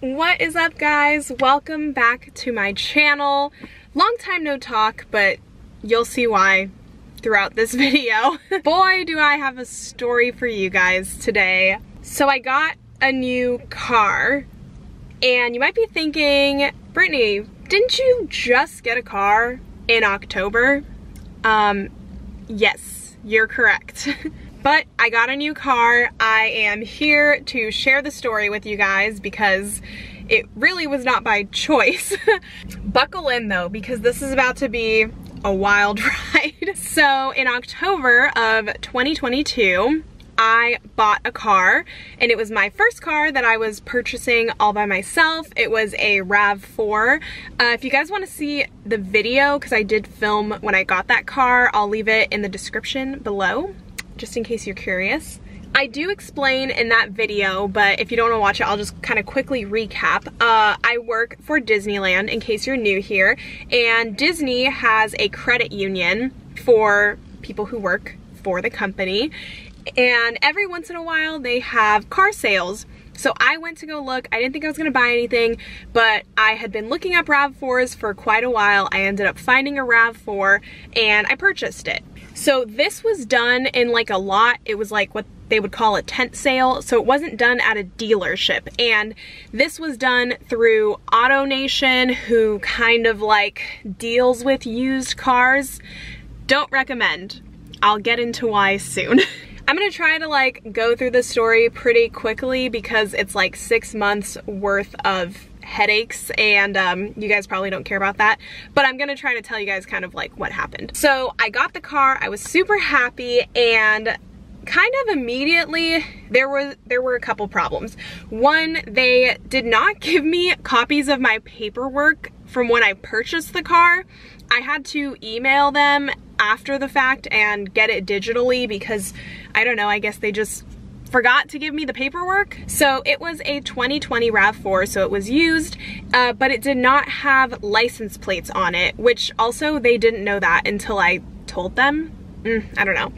What is up, guys? Welcome back to my channel. Long time no talk, but you'll see why throughout this video. Boy, do I have a story for you guys today. So I got a new car, and you might be thinking, Brittany, didn't you just get a car in October? Yes, you're correct. But I got a new car. I am here to share the story with you guys because it really was not by choice. Buckle in though, because this is about to be a wild ride. So in October of 2022, I bought a car, and it was my first car that I was purchasing all by myself. It was a RAV4. If you guys want to see the video, because I did film when I got that car, I'll leave it in the description below, just in case you're curious. I do explain in that video, but if you don't want to watch it, I'll just kind of quickly recap. I work for Disneyland, in case you're new here, and Disney has a credit union for people who work for the company, and every once in a while they have car sales. So I went to go look. I didn't think I was gonna buy anything, but I had been looking up RAV4s for quite a while. I ended up finding a RAV4 and I purchased it. So this was done in like a lot. It was like what they would call a tent sale. So it wasn't done at a dealership. And this was done through AutoNation, who kind of like deals with used cars. Don't recommend. I'll get into why soon. I'm gonna try to like go through the story pretty quickly because it's like 6 months worth of headaches, and you guys probably don't care about that, but I'm gonna try to tell you guys kind of like what happened. So I got the car, I was super happy, and kind of immediately there were a couple problems. One, they did not give me copies of my paperwork from when I purchased the car. I had to email them after the fact and get it digitally because, I don't know, I guess they just forgot to give me the paperwork. So it was a 2020 RAV4, so it was used, but it did not have license plates on it, which also they didn't know that until I told them. I don't know.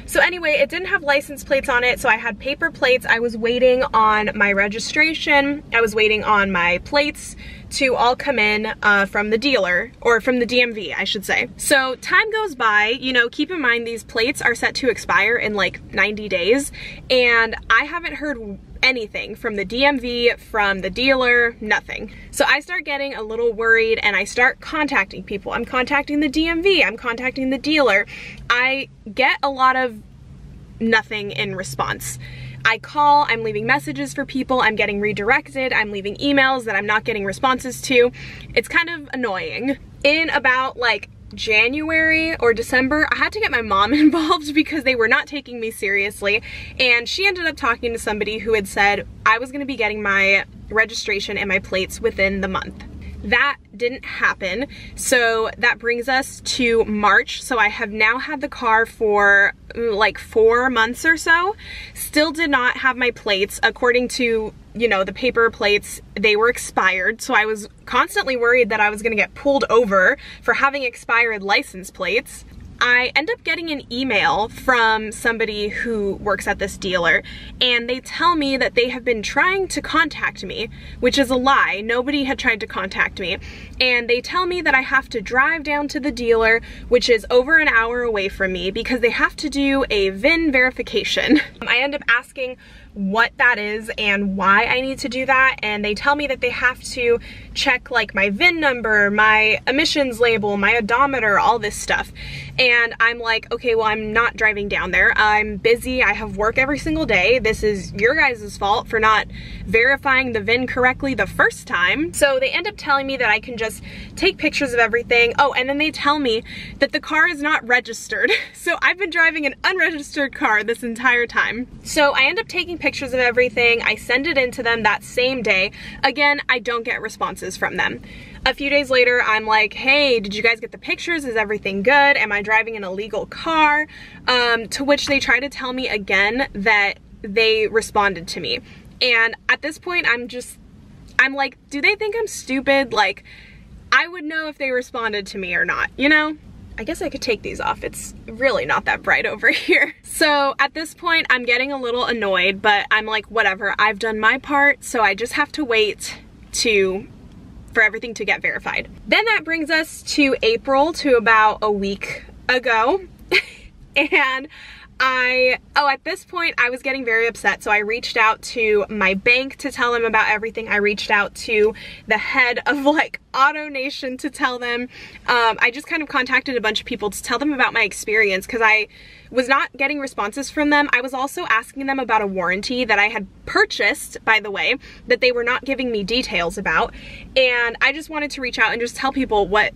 So anyway, it didn't have license plates on it, so I had paper plates. I was waiting on my registration. I was waiting on my plates to all come in from the dealer, or from the DMV, I should say. So time goes by, you know, keep in mind these plates are set to expire in like 90 days, and I haven't heard anything from the DMV, from the dealer, nothing. So I start getting a little worried and I start contacting people. I'm contacting the DMV, I'm contacting the dealer. I get a lot of nothing in response. I call, I'm leaving messages for people, I'm getting redirected, I'm leaving emails that I'm not getting responses to. It's kind of annoying. In about like January or December, I had to get my mom involved because they were not taking me seriously, and she ended up talking to somebody who had said I was going to be getting my registration and my plates within the month. That didn't happen, so that brings us to March. So I have now had the car for like 4 months or so. Still did not have my plates. According to, you know, the paper plates, they were expired, so I was constantly worried that I was gonna get pulled over for having expired license plates. I end up getting an email from somebody who works at this dealer, and they tell me that they have been trying to contact me, which is a lie. Nobody had tried to contact me. And they tell me that I have to drive down to the dealer, which is over an hour away from me, because they have to do a VIN verification. I end up asking what that is and why I need to do that, and they tell me that they have to check like my VIN number, my emissions label, my odometer, all this stuff. And I'm like, okay, well, I'm not driving down there. I'm busy, I have work every single day. This is your guys' fault for not verifying the VIN correctly the first time. So they end up telling me that I can just take pictures of everything. Oh, and then they tell me that the car is not registered. So I've been driving an unregistered car this entire time. So I end up taking pictures of everything. I send it in to them that same day. Again, I don't get responses from them. A few days later, I'm like, hey, did you guys get the pictures? Is everything good? Am I driving an illegal car? To which they try to tell me again that they responded to me. And at this point, I'm like, do they think I'm stupid? Like, I would know if they responded to me or not, you know? I guess I could take these off. It's really not that bright over here. So at this point, I'm getting a little annoyed, but I'm like, whatever, I've done my part, so I just have to wait for everything to get verified. Then that brings us to April, to about a week ago. And at this point I was getting very upset, so I reached out to my bank to tell them about everything. I reached out to the head of like AutoNation to tell them. I just kind of contacted a bunch of people to tell them about my experience, because I was not getting responses from them. I was also asking them about a warranty that I had purchased, by the way, that they were not giving me details about. And I just wanted to reach out and just tell people what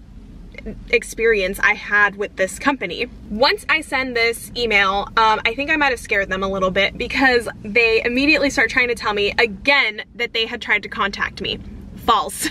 experience I had with this company. Once I send this email, I think I might have scared them a little bit, because they immediately start trying to tell me again that they had tried to contact me. False.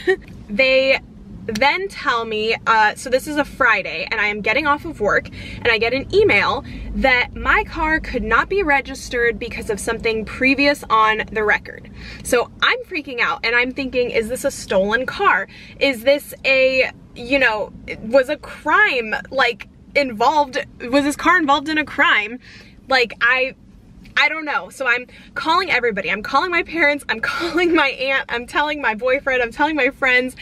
They then tell me, so this is a Friday and I am getting off of work, and I get an email that my car could not be registered because of something previous on the record. So I'm freaking out and I'm thinking, is this a stolen car? Is this a, you know, was a crime like involved? Was this car involved in a crime? Like, I don't know. So I'm calling everybody. I'm calling my parents, I'm calling my aunt, I'm telling my boyfriend, I'm telling my friends.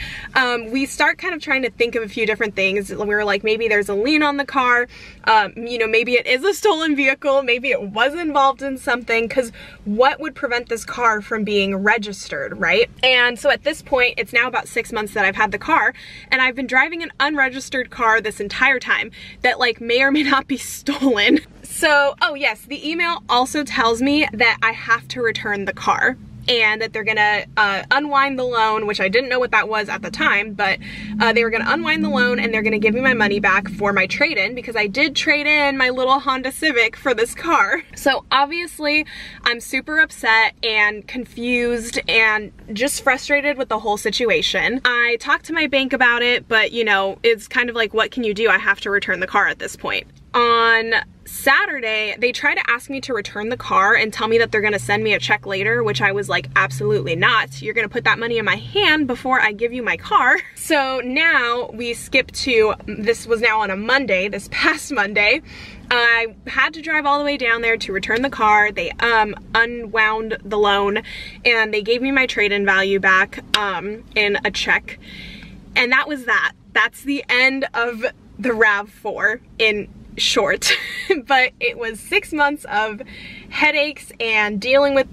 We start kind of trying to think of a few different things. We were like, maybe there's a lien on the car. You know, maybe it is a stolen vehicle. Maybe it was involved in something, because what would prevent this car from being registered, right? And so at this point, it's now about 6 months that I've had the car, and I've been driving an unregistered car this entire time that like may or may not be stolen. So, oh yes, the email also tells me that I have to return the car, and that they're gonna unwind the loan, which I didn't know what that was at the time, but they were gonna unwind the loan and they're gonna give me my money back for my trade-in, because I did trade in my little Honda Civic for this car. So obviously I'm super upset and confused and just frustrated with the whole situation. I talked to my bank about it, but you know, it's kind of like, what can you do? I have to return the car at this point. On Saturday, they tried to ask me to return the car and tell me that they're gonna send me a check later, which I was like, absolutely not. You're gonna put that money in my hand before I give you my car. So now we skip to, this was now on a Monday, this past Monday. I had to drive all the way down there to return the car. They unwound the loan and they gave me my trade-in value back in a check. And that was that. That's the end of the RAV4 in short. But it was 6 months of headaches and dealing with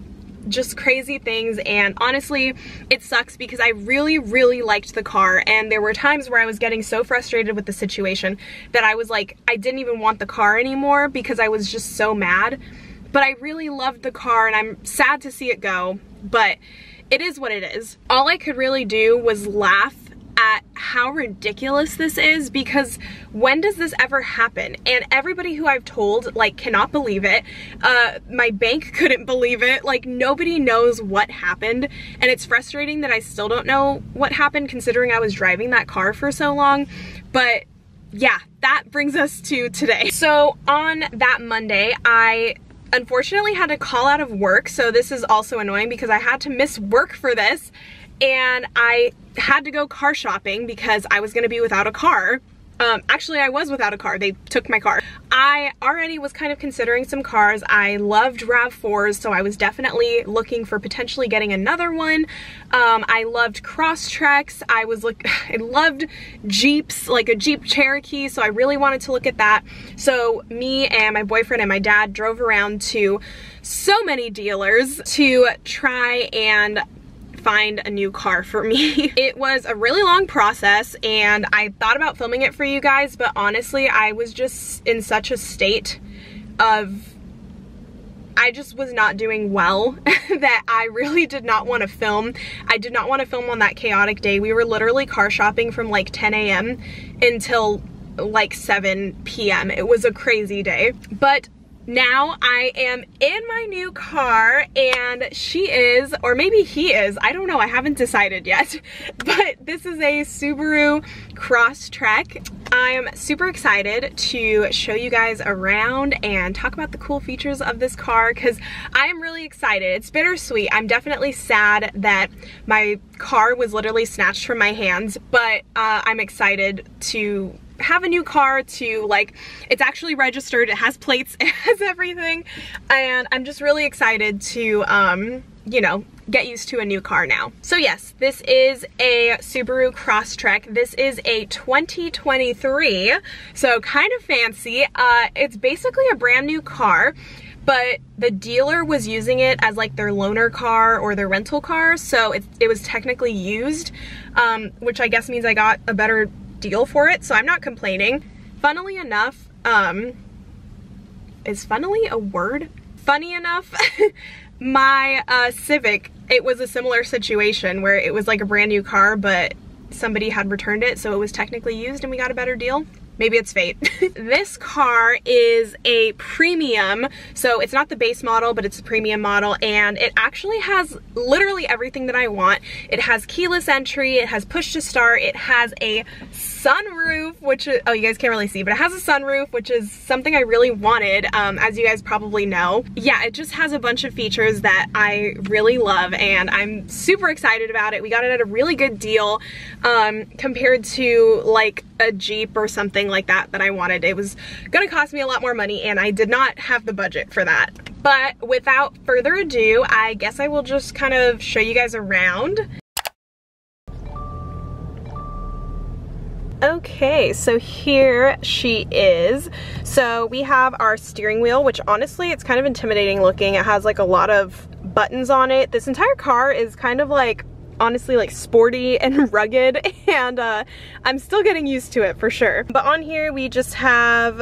just crazy things, and honestly it sucks because I really liked the car, and there were times where I was getting so frustrated with the situation that I was like, I didn't even want the car anymore because I was just so mad. But I really loved the car and I'm sad to see it go, but it is what it is. All I could really do was laugh at how ridiculous this is, because when does this ever happen? And everybody who I've told like cannot believe it. My bank couldn't believe it. Like, nobody knows what happened, and it's frustrating that I still don't know what happened considering I was driving that car for so long. But yeah, that brings us to today. So on that Monday, I unfortunately had to call out of work, so this is also annoying because I had to miss work for this, and I had to go car shopping because I was gonna be without a car. Actually, I was without a car. They took my car. I already was kind of considering some cars. I loved RAV4s, so I was definitely looking for potentially getting another one. I loved Crosstreks. I loved Jeeps, like a Jeep Cherokee, so I really wanted to look at that. So me and my boyfriend and my dad drove around to so many dealers to try and find a new car for me. It was a really long process, and I thought about filming it for you guys, but honestly I was just in such a state of, I just was not doing well that I really did not want to film. I did not want to film on that chaotic day. We were literally car shopping from like 10 a.m. until like 7 p.m. It was a crazy day. But now I am in my new car, and she is, or maybe he is, I don't know, I haven't decided yet, but this is a Subaru Crosstrek. I'm super excited to show you guys around and talk about the cool features of this car, because I am really excited. It's bittersweet. I'm definitely sad that my car was literally snatched from my hands, but I'm excited to have a new car to like, it's actually registered, it has plates, it has everything, and I'm just really excited to, you know, get used to a new car now. So yes, this is a Subaru Crosstrek. This is a 2023, so kind of fancy. It's basically a brand new car, but the dealer was using it as like their loaner car or their rental car, so it was technically used, which I guess means I got a better deal for it, so I'm not complaining. Funnily enough, is funnily a word? Funny enough, my Civic, it was a similar situation where it was like a brand new car, but somebody had returned it, so it was technically used and we got a better deal. Maybe it's fate. This car is a premium, so it's not the base model, but it's a premium model, and it actually has literally everything that I want. It has keyless entry, it has push to start, it has a sunroof, which is, oh, you guys can't really see, but it has a sunroof, which is something I really wanted, as you guys probably know. Yeah, it just has a bunch of features that I really love, and I'm super excited about it. We got it at a really good deal, compared to like a Jeep or something like that I wanted. It was gonna cost me a lot more money, and I did not have the budget for that. But without further ado, I guess I will just kind of show you guys around. Okay, so here she is. So we have our steering wheel, which honestly, it's kind of intimidating looking. It has like a lot of buttons on it. This entire car is kind of like, honestly, like sporty and rugged, and I'm still getting used to it for sure. But on here we just have,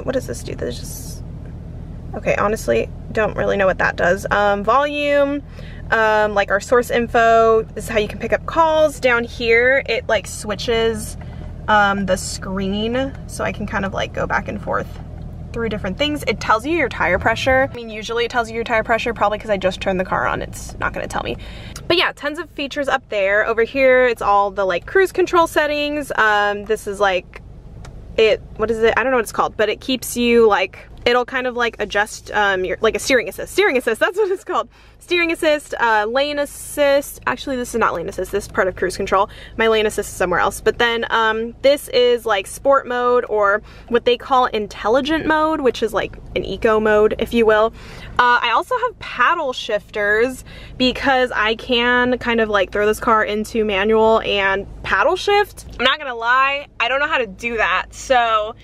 what does this do? This just, okay, honestly, don't really know what that does. Volume, like our source info. This is how you can pick up calls. Down here, it like switches the screen, so I can kind of like go back and forth through different things. It tells you your tire pressure. I mean, usually it tells you your tire pressure, probably because I just turned the car on, it's not gonna tell me. But yeah, tons of features up there. Over here, it's all the like cruise control settings. This is like, what is it? I don't know what it's called, but it keeps you like, it'll kind of like adjust your, like a steering assist, that's what it's called. Steering assist, lane assist. Actually, this is not lane assist, this is part of cruise control. My lane assist is somewhere else. But then this is like sport mode, or what they call intelligent mode, which is like an eco mode, if you will. I also have paddle shifters because I can kind of like throw this car into manual and paddle shift. I'm not gonna lie, I don't know how to do that, so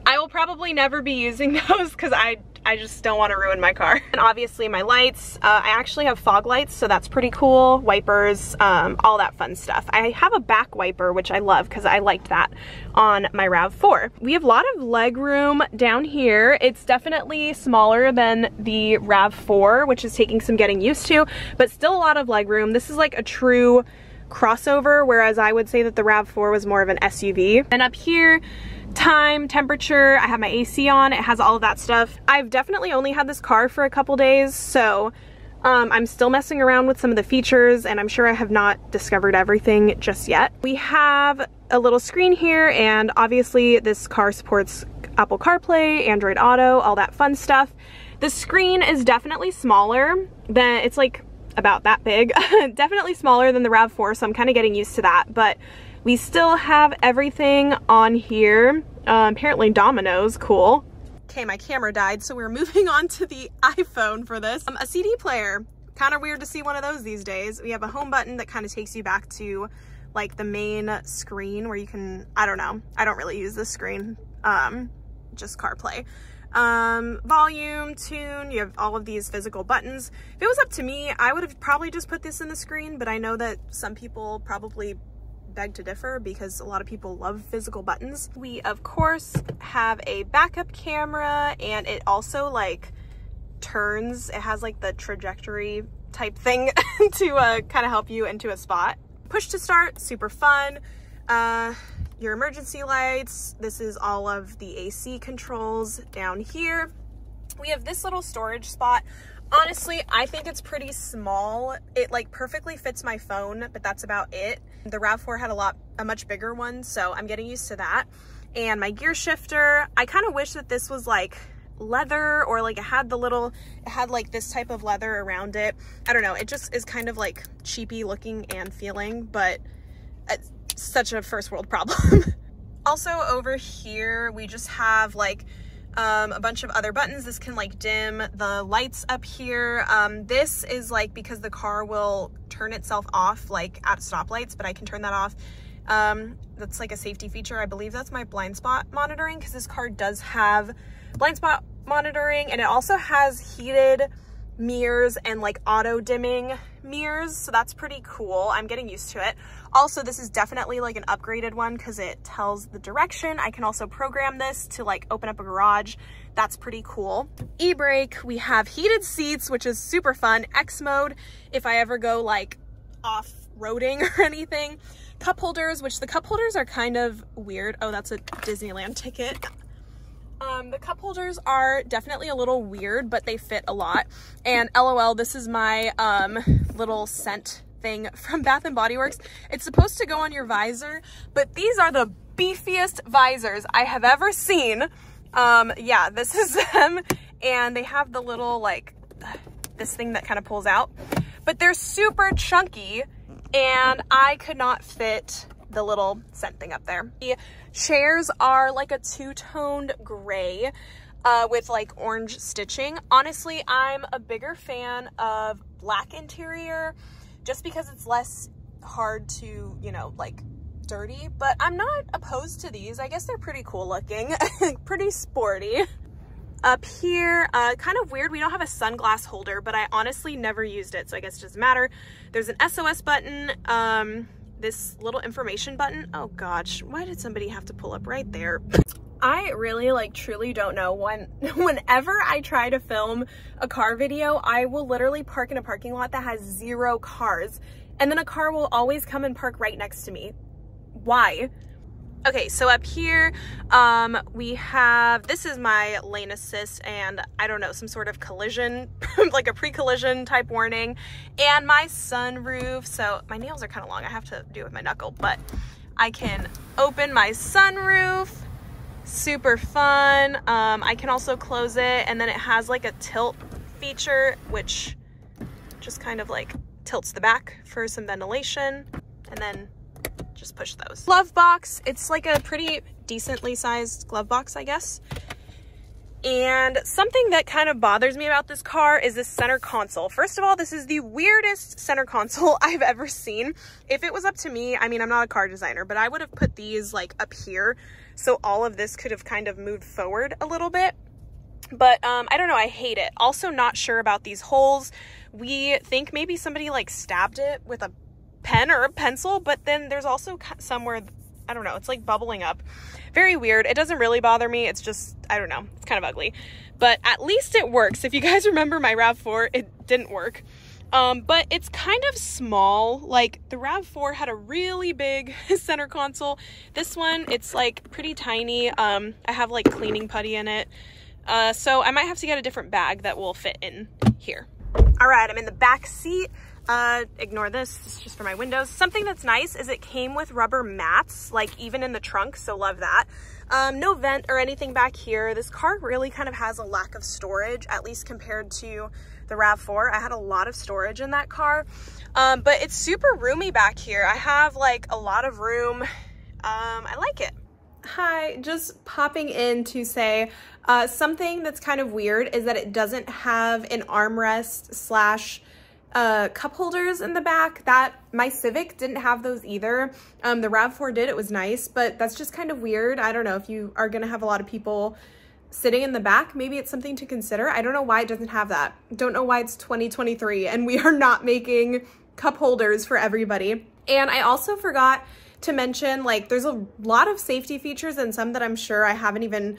I will probably never be using those because I just don't want to ruin my car. And obviously my lights, I actually have fog lights, so that's pretty cool. Wipers, all that fun stuff. I have a back wiper, which I love because I liked that on my RAV4. We have a lot of leg room down here. It's definitely smaller than the RAV4, which is taking some getting used to, but still a lot of leg room. This is like a true crossover, whereas I would say that the RAV4 was more of an SUV. And up here, time, temperature, I have my AC on, it has all of that stuff. I've definitely only had this car for a couple days, so I'm still messing around with some of the features, and I'm sure I have not discovered everything just yet. We have a little screen here, and obviously this car supports Apple CarPlay, Android Auto, all that fun stuff. The screen is definitely smaller than, it's like about that big, definitely smaller than the RAV4, so I'm kind of getting used to that, but we still have everything on here. Apparently Domino's, cool. Okay, my camera died, so we're moving on to the iPhone for this. A CD player, kind of weird to see one of those these days. We have a home button that kind of takes you back to like the main screen where you can, I don't know, I don't really use this screen, just CarPlay. Volume, tune, you have all of these physical buttons. If it was up to me, I would have probably just put this in the screen, but I know that some people probably beg to differ because a lot of people love physical buttons. We of course have a backup camera, and it also like turns, it has like the trajectory type thing to kind of help you into a spot. Push to start, super fun. Your emergency lights, this is all of the AC controls down here. We have this little storage spot. Honestly, I think it's pretty small. It like perfectly fits my phone, but that's about it. The RAV4 had a much bigger one, so I'm getting used to that. And my gear shifter, I kind of wish that this was like leather, or like it had like this type of leather around it. I don't know, it just is kind of like cheapy looking and feeling, but it's such a first world problem. Also over here, we just have like a bunch of other buttons. This can like dim the lights up here. This is like because the car will turn itself off like at stoplights, but I can turn that off. That's like a safety feature. I believe that's my blind spot monitoring, because this car does have blind spot monitoring, and it also has heated mirrors and like auto dimming mirrors, so that's pretty cool. I'm getting used to it. Also, this is definitely like an upgraded one because it tells the direction. I can also program this to like open up a garage. That's pretty cool. E-brake, we have heated seats, which is super fun. X mode if I ever go like off-roading or anything. Cup holders, which the cup holders are kind of weird. Oh, that's a Disneyland ticket. The cup holders are definitely a little weird, but they fit a lot. And LOL, this is my little scent thing from Bath & Body Works. It's supposed to go on your visor, but these are the beefiest visors I have ever seen. Yeah, this is them. And they have the little like this thing that kind of pulls out, but they're super chunky, and I could not fit the little scent thing up there. The chairs are like a two-toned gray with like orange stitching. Honestly, I'm a bigger fan of black interior just because it's less hard to, you know, like dirty, but I'm not opposed to these. I guess they're pretty cool looking, pretty sporty. Up here, kind of weird, we don't have a sunglass holder, but I honestly never used it, so I guess it doesn't matter. There's an SOS button, this little information button. Oh gosh, why did somebody have to pull up right there? I really like truly don't know. Whenever I try to film a car video, I will literally park in a parking lot that has 0 cars, and then a car will always come and park right next to me. Why? Okay, so up here, we have, this is my lane assist and I don't know, some sort of collision, like a pre-collision type warning, and my sunroof. So my nails are kind of long. I have to do it with my knuckle, but I can open my sunroof. Super fun. I can also close it, and then it has like a tilt feature, which just kind of like tilts the back for some ventilation, and then just push those. Glove box, it's like a pretty decently sized glove box, I guess. And something that kind of bothers me about this car is this center console. First of all, this is the weirdest center console I've ever seen. If it was up to me, I mean, I'm not a car designer, but I would have put these like up here, so all of this could have kind of moved forward a little bit. But I don't know, I hate it. Also not sure about these holes. We think maybe somebody like stabbed it with a pen or a pencil, but then there's also somewhere, I don't know, it's like bubbling up. Very weird. It doesn't really bother me. It's just, I don't know, it's kind of ugly, but at least it works. If you guys remember my RAV4, it didn't work. But it's kind of small. Like the RAV4 had a really big center console. This one, it's like pretty tiny. I have like cleaning putty in it. So I might have to get a different bag that will fit in here. All right, I'm in the back seat. Ignore this, it's just for my windows. Something that's nice is it came with rubber mats, like even in the trunk, so love that. No vent or anything back here. This car really kind of has a lack of storage, at least compared to the RAV4. I had a lot of storage in that car, but it's super roomy back here. I have like a lot of room. I like it. Hi, just popping in to say something that's kind of weird is that it doesn't have an armrest slash cup holders in the back. That my Civic didn't have those either. The RAV4 did. It was nice, but that's just kind of weird. I don't know if you are gonna have a lot of people sitting in the back, maybe it's something to consider. I don't know why it doesn't have that. Don't know why it's 2023 and we are not making cup holders for everybody. And I also forgot to mention, like, there's a lot of safety features and some that I'm sure I haven't even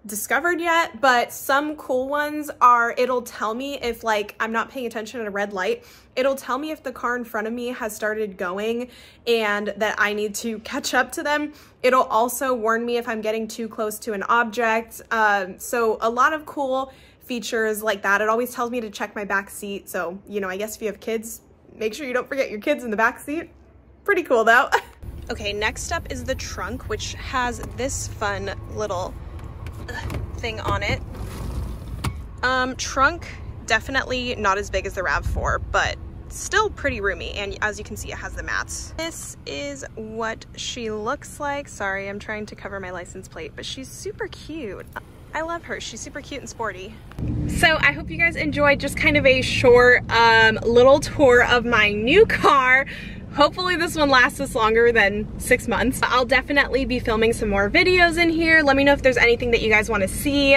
discovered yet, but some cool ones are, it'll tell me if like I'm not paying attention at a red light. It'll tell me if the car in front of me has started going and that I need to catch up to them. It'll also warn me if I'm getting too close to an object. So a lot of cool features like that. It always tells me to check my back seat. So, you know, I guess if you have kids, make sure you don't forget your kids in the back seat. Pretty cool though. Okay, next up is the trunk, which has this fun little thing on it. Trunk, definitely not as big as the RAV4, but still pretty roomy, and as you can see, it has the mats. This is what she looks like. Sorry, I'm trying to cover my license plate, but she's super cute. I love her. She's super cute and sporty. So I hope you guys enjoyed just kind of a short little tour of my new car. Hopefully this one lasts us longer than 6 months. I'll definitely be filming some more videos in here. Let me know if there's anything that you guys want to see.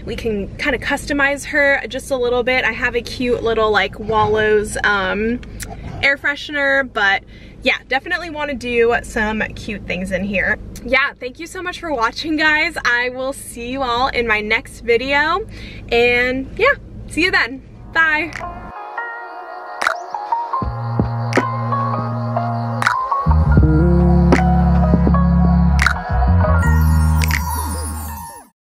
We can kind of customize her just a little bit. I have a cute little like Wallows air freshener, but yeah, definitely want to do some cute things in here. Yeah, thank you so much for watching, guys. I will see you all in my next video, and yeah, see you then. Bye.